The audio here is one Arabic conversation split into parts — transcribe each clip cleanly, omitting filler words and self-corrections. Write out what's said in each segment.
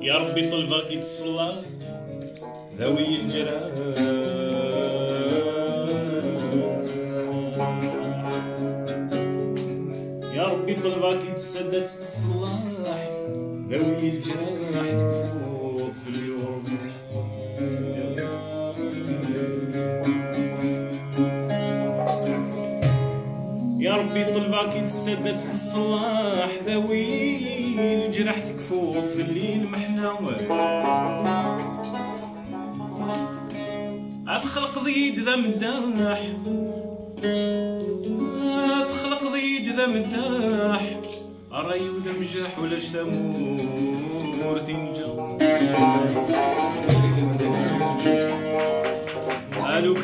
يا ربي طلبك يتصلى ذوي الجراح. يا ربي طلبك يتسدد تصلح ذوي الجراح تكفوض في اليوم. يا ربي طلبك يتسدد تصلح ذوي الجراح تكفوض في الليل محنا. أتخلق ضيد ذا مداح، أتخلق ضيد ذا مداح، أراي وذا مجاح ولاش تامور تنجا. ألو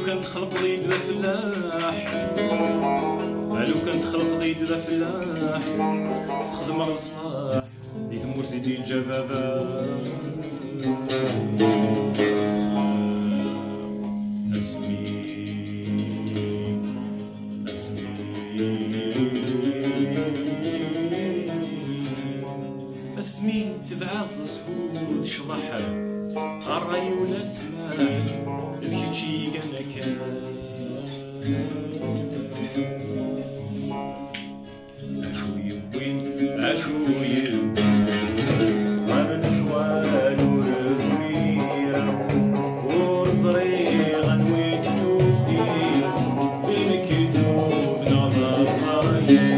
كان تخلق ضيد ذا فلاح، ألو كان تخلق ضيد ذا فلاح، تخدم على الصلاح دي تمور سيدي جفافا. اسمي تبعض زهود شضحة الراي ولا سماح ذكي انا كان. اشو يبين اشو يبين غير نشوان ورزميرة وزريغ نويت تودي بالمكتوب نظر طريق.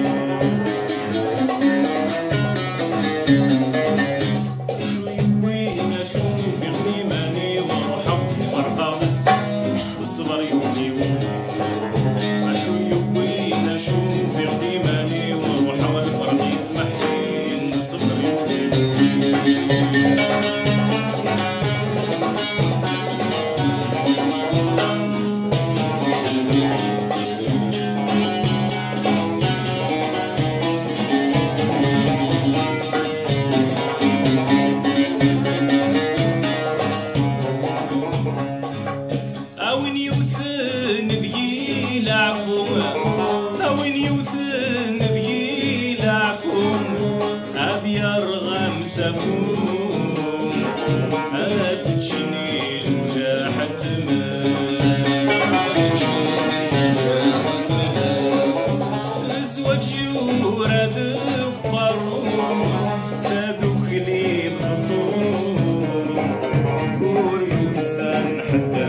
يرغم سفون أتجني جاحت الزواج يورد قرون تذوك لي بخطون ويسان حتى